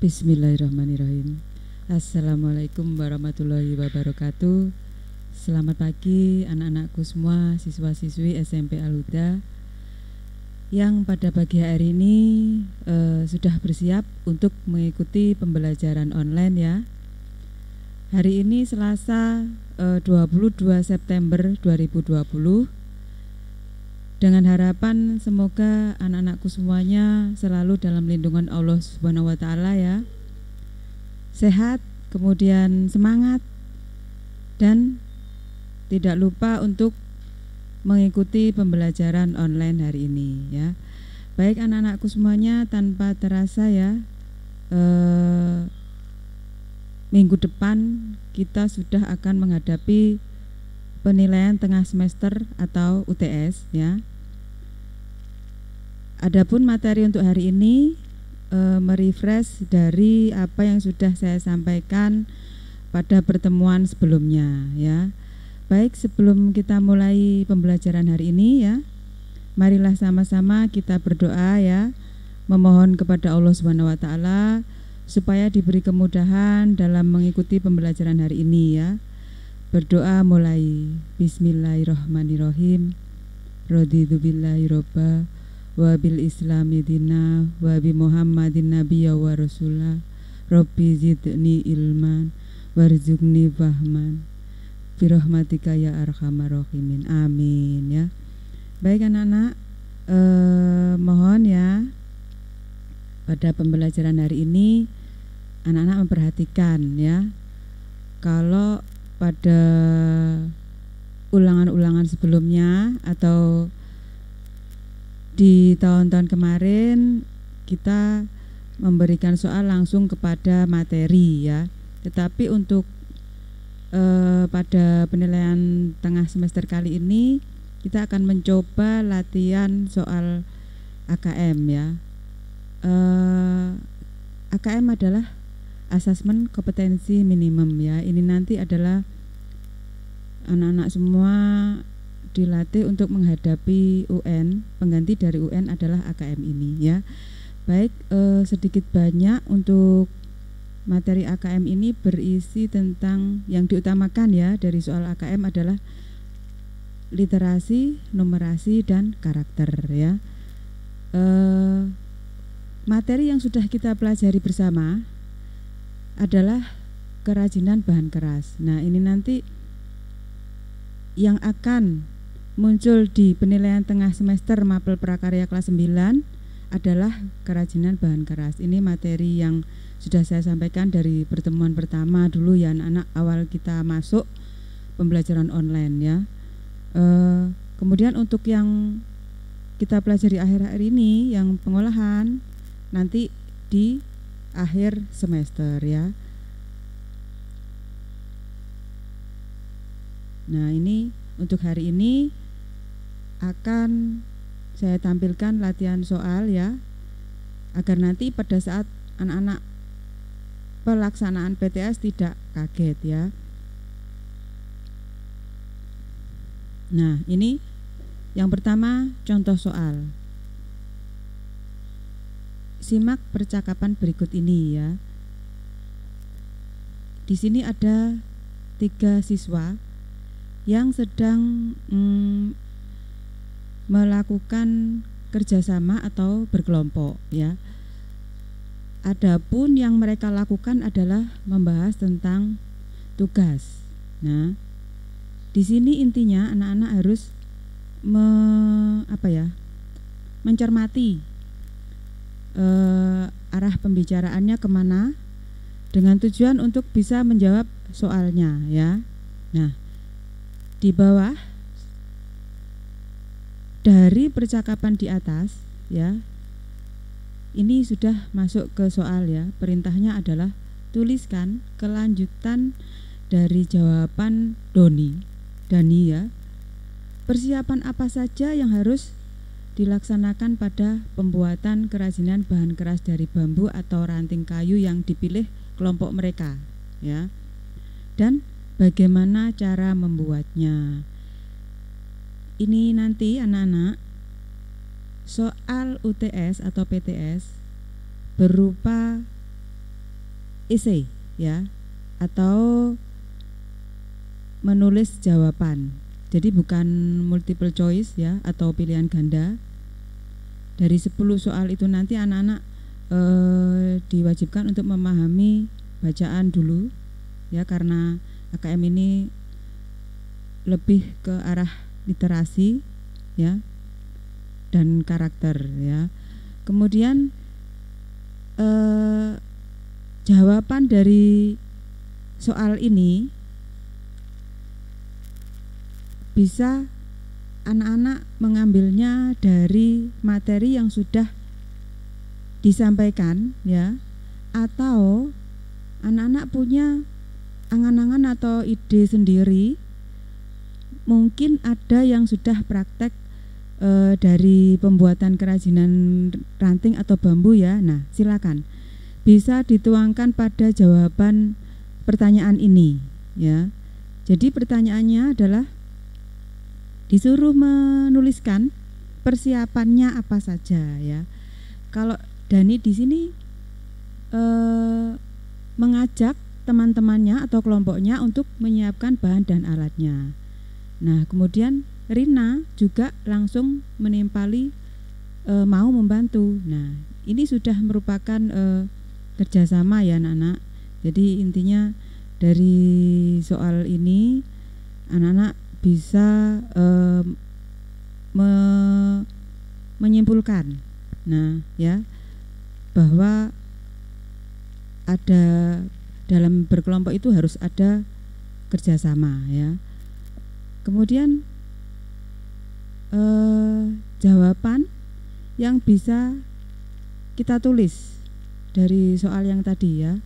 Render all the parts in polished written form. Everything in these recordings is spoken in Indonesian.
Bismillahirrahmanirrahim. Assalamualaikum warahmatullahi wabarakatuh. Selamat pagi anak-anakku semua, siswa-siswi SMP Al-Huda yang pada pagi hari ini sudah bersiap untuk mengikuti pembelajaran online ya. Hari ini Selasa 22 September 2020. Dengan harapan semoga anak-anakku semuanya selalu dalam lindungan Allah Subhanahu wa taala ya. Sehat, kemudian semangat, dan tidak lupa untuk mengikuti pembelajaran online hari ini ya. Baik anak-anakku semuanya, tanpa terasa ya, minggu depan kita sudah akan menghadapi penilaian tengah semester atau UTS ya. Adapun materi untuk hari ini merefresh dari apa yang sudah saya sampaikan pada pertemuan sebelumnya ya. Baik, sebelum kita mulai pembelajaran hari ini ya, marilah sama-sama kita berdoa ya, memohon kepada Allah Subhanahu wa taala supaya diberi kemudahan dalam mengikuti pembelajaran hari ini ya. Berdoa mulai. Bismillahirrahmanirrahim. Raditu billahi robba wa bil islami dina wa bi muhammadin nabiyya wa rasulah. Rabbi zidni ilman warzuqni fahman birahmatika ya arhamar rahimin. Amin ya. Baik anak-anak, mohon ya, pada pembelajaran hari ini anak-anak memperhatikan ya, kalau pada ulangan-ulangan sebelumnya atau di tahun-tahun kemarin kita memberikan soal langsung kepada materi ya. Tetapi untuk pada penilaian tengah semester kali ini kita akan mencoba latihan soal AKM ya. AKM adalah asesmen kompetensi minimum ya. Ini nanti adalah anak-anak semua dilatih untuk menghadapi UN. Pengganti dari UN adalah AKM ini ya. Baik, sedikit banyak untuk materi AKM ini berisi tentang yang diutamakan ya dari soal AKM adalah literasi, numerasi, dan karakter ya. Materi yang sudah kita pelajari bersama adalah kerajinan bahan keras. Nah, ini nanti yang akan muncul di penilaian tengah semester mapel prakarya kelas 9 adalah kerajinan bahan keras. Ini materi yang sudah saya sampaikan dari pertemuan pertama dulu ya anak-anak, awal kita masuk pembelajaran online ya. Kemudian untuk yang kita pelajari akhir-akhir ini yang pengolahan nanti di akhir semester ya. Nah, ini untuk hari ini akan saya tampilkan latihan soal ya, agar nanti pada saat anak-anak pelaksanaan PTS tidak kaget ya. Nah, ini yang pertama contoh soal. Simak percakapan berikut ini ya. Di sini ada 3 siswa yang sedang melakukan kerjasama atau berkelompok ya. Adapun yang mereka lakukan adalah membahas tentang tugas. Nah, di sini intinya anak-anak harus mencermati arah pembicaraannya kemana dengan tujuan untuk bisa menjawab soalnya ya. Nah, di bawah dari percakapan di atas ya, ini sudah masuk ke soal ya. Perintahnya adalah tuliskan kelanjutan dari jawaban Dani ya. Persiapan apa saja yang harus dilaksanakan pada pembuatan kerajinan bahan keras dari bambu atau ranting kayu yang dipilih kelompok mereka ya. Dan bagaimana cara membuatnya. Ini nanti anak-anak soal UTS atau PTS berupa essay ya, atau menulis jawaban. Jadi bukan multiple choice ya atau pilihan ganda. Dari 10 soal itu nanti anak-anak diwajibkan untuk memahami bacaan dulu ya, karena AKM ini lebih ke arah literasi ya dan karakter ya. Kemudian jawaban dari soal ini bisa anak-anak mengambilnya dari materi yang sudah disampaikan ya, atau anak-anak punya angan-angan atau ide sendiri. Mungkin ada yang sudah praktek dari pembuatan kerajinan ranting atau bambu ya. Nah, silakan bisa dituangkan pada jawaban pertanyaan ini ya. Jadi pertanyaannya adalah disuruh menuliskan persiapannya apa saja ya. Kalau Dani di sini mengajak teman-temannya atau kelompoknya untuk menyiapkan bahan dan alatnya. Nah, kemudian Rina juga langsung menimpali mau membantu. Nah, ini sudah merupakan kerjasama ya anak-anak. Jadi intinya dari soal ini anak-anak bisa menyimpulkan, nah ya, bahwa ada dalam berkelompok itu harus ada kerjasama ya. Kemudian jawaban yang bisa kita tulis dari soal yang tadi ya.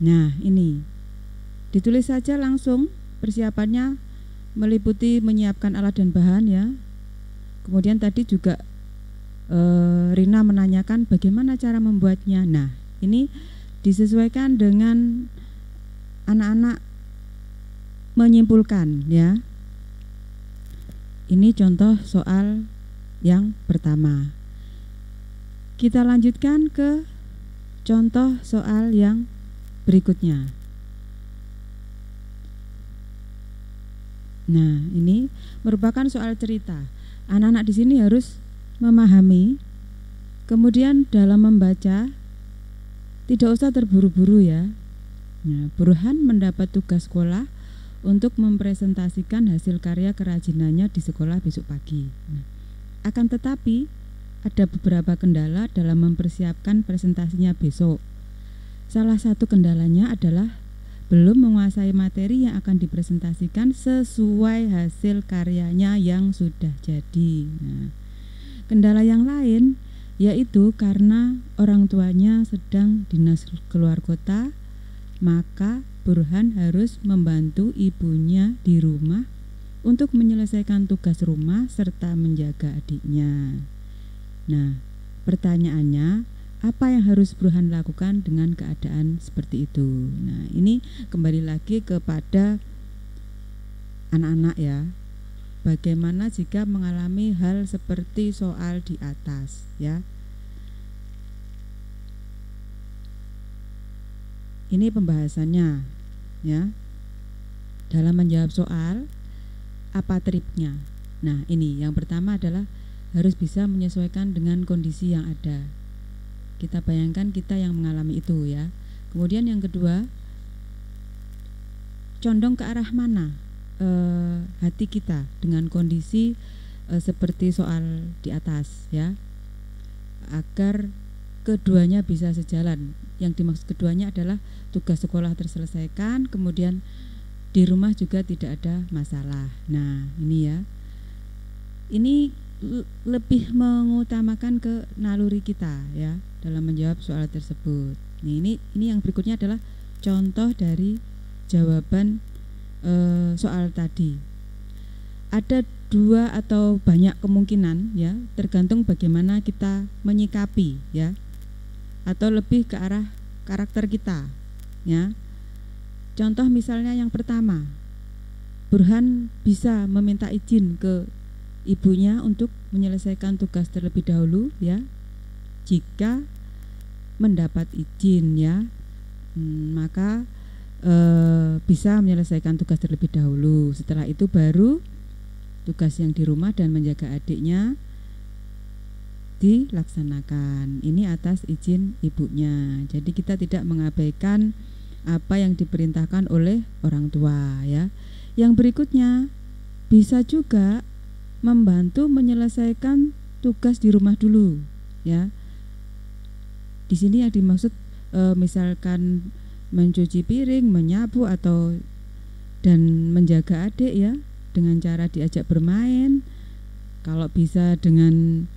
Nah, ini ditulis saja langsung persiapannya, meliputi menyiapkan alat dan bahan ya. Kemudian tadi juga Rina menanyakan bagaimana cara membuatnya. Nah, ini disesuaikan dengan anak-anak menyimpulkan ya. Ini contoh soal yang pertama. Kita lanjutkan ke contoh soal yang berikutnya. Nah, ini merupakan soal cerita. Anak-anak di sini harus memahami, kemudian dalam membaca tidak usah terburu-buru ya. Nah, Burhan mendapat tugas sekolah untuk mempresentasikan hasil karya kerajinannya di sekolah besok pagi. Nah, akan tetapi ada beberapa kendala dalam mempersiapkan presentasinya besok. Salah satu kendalanya adalah belum menguasai materi yang akan dipresentasikan sesuai hasil karyanya yang sudah jadi. Nah, kendala yang lain yaitu karena orang tuanya sedang dinas keluar kota, maka Burhan harus membantu ibunya di rumah untuk menyelesaikan tugas rumah serta menjaga adiknya. Nah, pertanyaannya, apa yang harus Burhan lakukan dengan keadaan seperti itu? Nah, ini kembali lagi kepada anak-anak ya. Bagaimana jika mengalami hal seperti soal di atas ya. Ini pembahasannya ya. Dalam menjawab soal, apa triknya? Nah, ini yang pertama adalah harus bisa menyesuaikan dengan kondisi yang ada. Kita bayangkan kita yang mengalami itu ya. Kemudian yang kedua, condong ke arah mana hati kita dengan kondisi seperti soal di atas ya, agar keduanya bisa sejalan. Yang dimaksud keduanya adalah tugas sekolah terselesaikan, kemudian di rumah juga tidak ada masalah. Nah, ini ya, ini lebih mengutamakan ke naluri kita ya dalam menjawab soal tersebut. Ini yang berikutnya adalah contoh dari jawaban soal tadi. Ada dua atau banyak kemungkinan ya, tergantung bagaimana kita menyikapi ya, atau lebih ke arah karakter kita ya. Contoh misalnya yang pertama, Burhan bisa meminta izin ke ibunya untuk menyelesaikan tugas terlebih dahulu ya. Jika mendapat izin ya, maka bisa menyelesaikan tugas terlebih dahulu. Setelah itu baru tugas yang di rumah dan menjaga adiknya dilaksanakan. Ini atas izin ibunya. Jadi kita tidak mengabaikan apa yang diperintahkan oleh orang tua ya. Yang berikutnya bisa juga membantu menyelesaikan tugas di rumah dulu ya. Di sini yang dimaksud misalkan mencuci piring, menyapu atau dan menjaga adik ya dengan cara diajak bermain. Kalau bisa dengan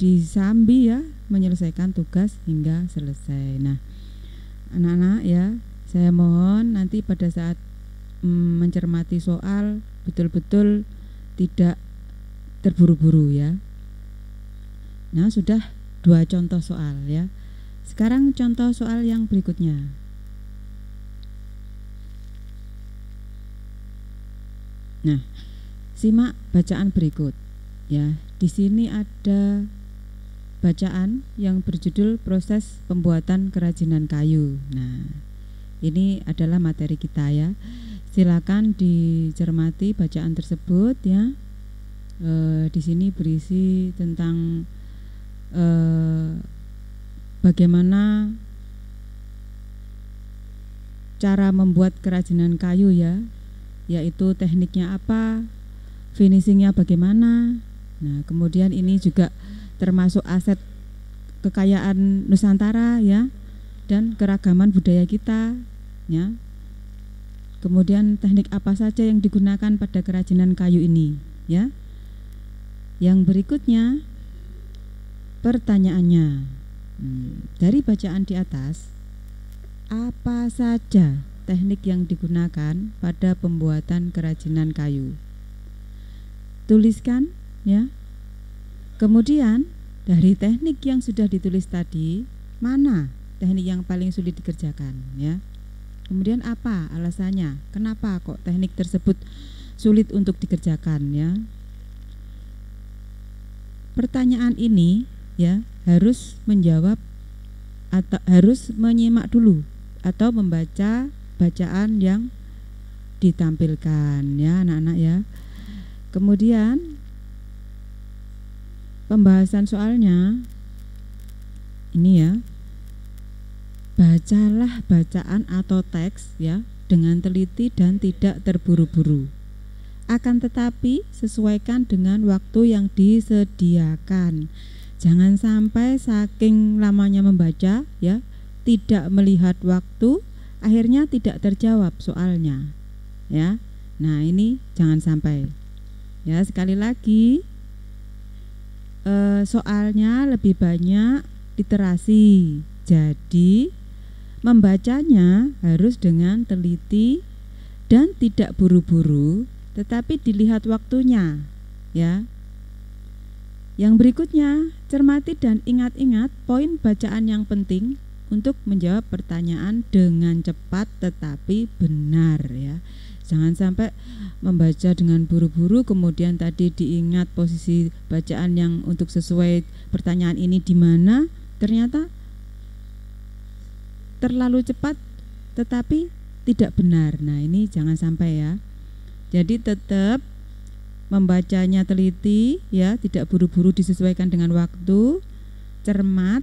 disambi ya, menyelesaikan tugas hingga selesai. Nah, anak-anak ya, saya mohon nanti pada saat mencermati soal betul-betul tidak terburu-buru ya. Nah, sudah 2 contoh soal ya. Sekarang contoh soal yang berikutnya. Nah, simak bacaan berikut ya. Di sini ada bacaan yang berjudul proses pembuatan kerajinan kayu. Nah, ini adalah materi kita ya. Silakan dicermati bacaan tersebut ya. Di sini berisi tentang bagaimana cara membuat kerajinan kayu ya, yaitu tekniknya apa, finishingnya bagaimana. Nah, kemudian ini juga termasuk aset kekayaan Nusantara ya, dan keragaman budaya kita ya. Kemudian teknik apa saja yang digunakan pada kerajinan kayu ini ya. Yang berikutnya pertanyaannya, dari bacaan di atas, apa saja teknik yang digunakan pada pembuatan kerajinan kayu? Tuliskan ya. Kemudian dari teknik yang sudah ditulis tadi, mana teknik yang paling sulit dikerjakan ya? Kemudian apa alasannya? Kenapa kok teknik tersebut sulit untuk dikerjakan ya? Pertanyaan ini ya harus menjawab atau harus menyimak dulu atau membaca bacaan yang ditampilkan ya anak-anak ya. Kemudian pembahasan soalnya ini ya, bacalah bacaan atau teks ya dengan teliti dan tidak terburu-buru. Akan tetapi sesuaikan dengan waktu yang disediakan. Jangan sampai saking lamanya membaca ya, tidak melihat waktu, akhirnya tidak terjawab soalnya ya. Nah, ini jangan sampai ya. Sekali lagi, soalnya lebih banyak literasi, jadi membacanya harus dengan teliti dan tidak buru-buru, tetapi dilihat waktunya ya. Yang berikutnya, cermati dan ingat-ingat poin bacaan yang penting untuk menjawab pertanyaan dengan cepat tetapi benar ya. Jangan sampai membaca dengan buru-buru kemudian tadi diingat posisi bacaan yang untuk sesuai pertanyaan ini di mana, ternyata terlalu cepat tetapi tidak benar. Nah, ini jangan sampai ya. Jadi tetap membacanya teliti ya, tidak buru-buru, disesuaikan dengan waktu, cermat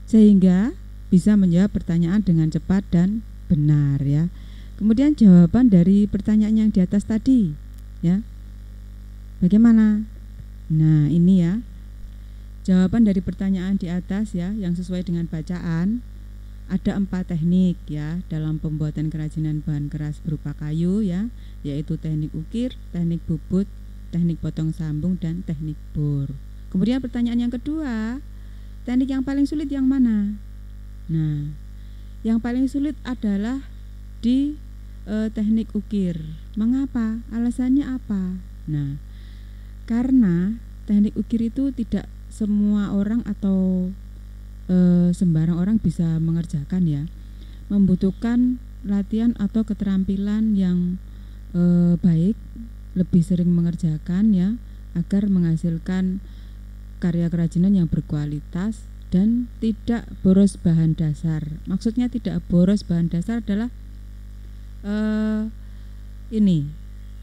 sehingga bisa menjawab pertanyaan dengan cepat dan benar ya. Kemudian jawaban dari pertanyaan yang di atas tadi ya, bagaimana? Nah, ini ya jawaban dari pertanyaan di atas ya yang sesuai dengan bacaan. Ada 4 teknik ya dalam pembuatan kerajinan bahan keras berupa kayu ya, yaitu teknik ukir, teknik bubut, teknik potong sambung, dan teknik bor. Kemudian pertanyaan yang kedua, teknik yang paling sulit yang mana? Nah, yang paling sulit adalah di teknik ukir. Mengapa? Alasannya apa? Nah, karena teknik ukir itu tidak semua orang atau sembarang orang bisa mengerjakan ya, membutuhkan latihan atau keterampilan yang baik, lebih sering mengerjakan ya, agar menghasilkan karya kerajinan yang berkualitas dan tidak boros bahan dasar. Maksudnya tidak boros bahan dasar adalah ini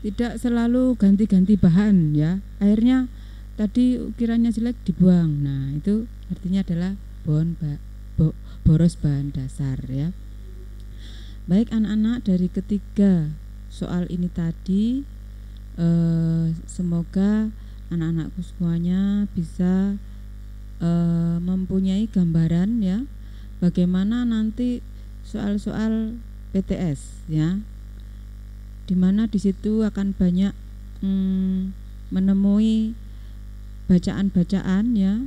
tidak selalu ganti-ganti bahan ya. Akhirnya tadi ukirannya jelek dibuang. Nah, itu artinya adalah boros bahan dasar ya. Baik anak-anak, dari ketiga soal ini tadi semoga anak-anakku semuanya bisa mempunyai gambaran ya bagaimana nanti soal-soal PTS ya, dimana di situ akan banyak menemui bacaan-bacaan ya,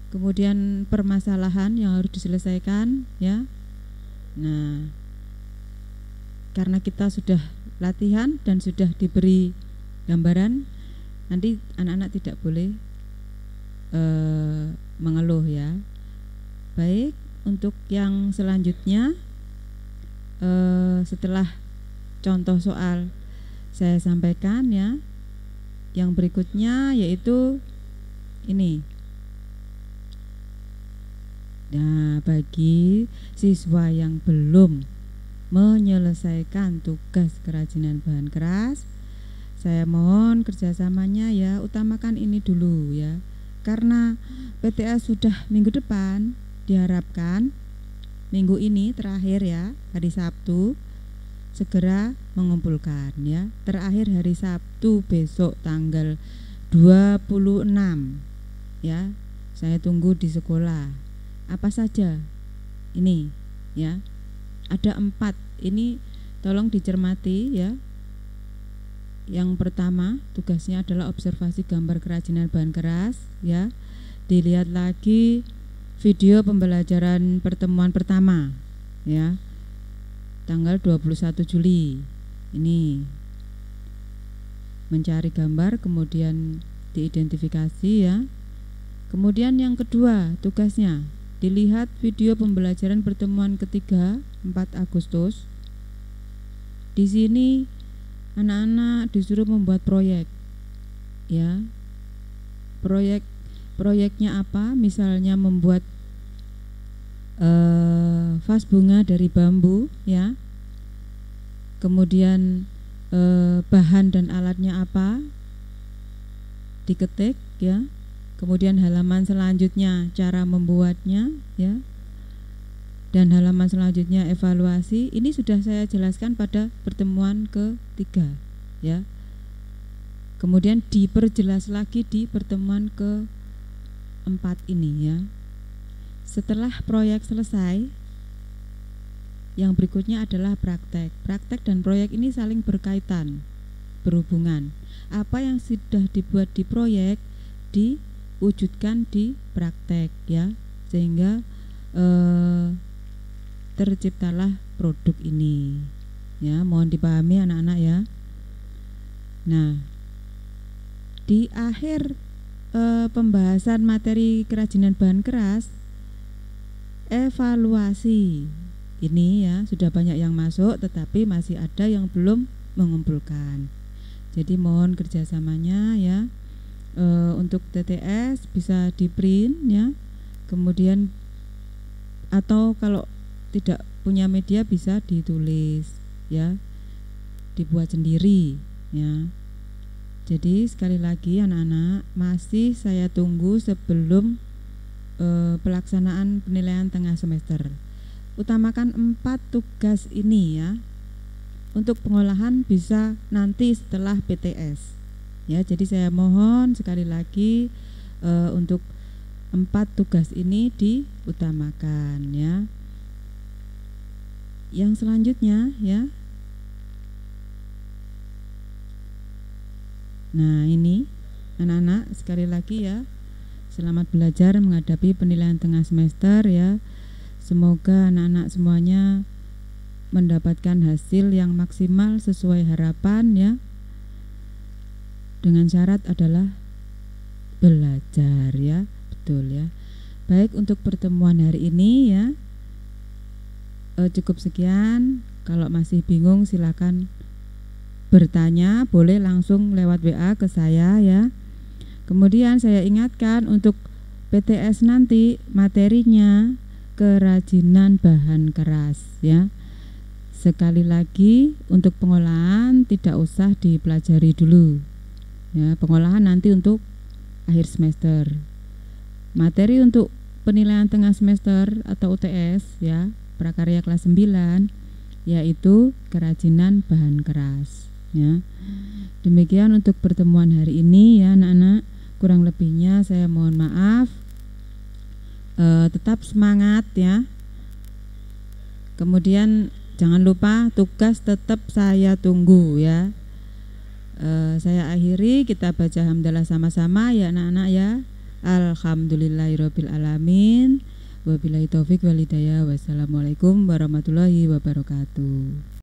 kemudian permasalahan yang harus diselesaikan ya. Nah, karena kita sudah latihan dan sudah diberi gambaran, nanti anak-anak tidak boleh mengeluh ya. Baik, untuk yang selanjutnya setelah contoh soal saya sampaikan ya, yang berikutnya yaitu ini. Nah, bagi siswa yang belum menyelesaikan tugas kerajinan bahan keras, saya mohon kerjasamanya ya, utamakan ini dulu ya, karena PTS sudah minggu depan, diharapkan minggu ini terakhir ya, hari Sabtu segera mengumpulkan ya, terakhir hari Sabtu besok tanggal 26 ya, saya tunggu di sekolah. Apa saja ini ya, ada 4 ini, tolong dicermati ya. Yang pertama tugasnya adalah observasi gambar kerajinan bahan keras ya. Dilihat lagi video pembelajaran pertemuan pertama ya, tanggal 21 Juli ini, mencari gambar kemudian diidentifikasi ya. Kemudian yang kedua tugasnya dilihat video pembelajaran pertemuan ketiga 4 Agustus. Di sini anak-anak disuruh membuat proyek ya. Proyeknya apa? Misalnya membuat vas bunga dari bambu ya. Kemudian bahan dan alatnya apa? Diketik ya. Kemudian halaman selanjutnya cara membuatnya ya. Dan halaman selanjutnya evaluasi. Ini sudah saya jelaskan pada pertemuan ketiga ya. Kemudian diperjelas lagi di pertemuan keempat ini ya. Setelah proyek selesai, yang berikutnya adalah praktek. Praktek dan proyek ini saling berkaitan, berhubungan. Apa yang sudah dibuat di proyek diwujudkan di praktek ya, sehingga terciptalah produk ini ya. Mohon dipahami anak-anak ya. Nah, di akhir pembahasan materi kerajinan bahan keras, evaluasi ini ya, sudah banyak yang masuk tetapi masih ada yang belum mengumpulkan. Jadi mohon kerjasamanya ya. Untuk TTS bisa di print ya, kemudian atau kalau tidak punya media bisa ditulis ya, dibuat sendiri ya. Jadi sekali lagi anak-anak, masih saya tunggu sebelum pelaksanaan penilaian tengah semester. Utamakan 4 tugas ini ya. Untuk pengolahan bisa nanti setelah PTS ya. Jadi saya mohon sekali lagi untuk 4 tugas ini diutamakan ya. Yang selanjutnya ya. Nah, ini anak-anak sekali lagi ya, selamat belajar menghadapi penilaian tengah semester ya. Semoga anak-anak semuanya mendapatkan hasil yang maksimal sesuai harapan ya. Dengan syarat adalah belajar ya, betul ya. Baik, untuk pertemuan hari ini ya cukup sekian. Kalau masih bingung silakan bertanya, boleh langsung lewat WA ke saya ya. Kemudian saya ingatkan untuk PTS nanti materinya kerajinan bahan keras ya. Sekali lagi untuk pengolahan tidak usah dipelajari dulu. Ya, pengolahan nanti untuk akhir semester. Materi untuk penilaian tengah semester atau UTS ya, prakarya kelas 9 yaitu kerajinan bahan keras ya. Demikian untuk pertemuan hari ini ya anak-anak. Kurang lebihnya saya mohon maaf. Tetap semangat ya. Kemudian jangan lupa tugas tetap saya tunggu ya. Saya akhiri, kita baca hamdalah sama-sama ya anak-anak ya. Alhamdulillahirabbil alamin. Wabillahi taufik wal hidayah. Wassalamualaikum warahmatullahi wabarakatuh.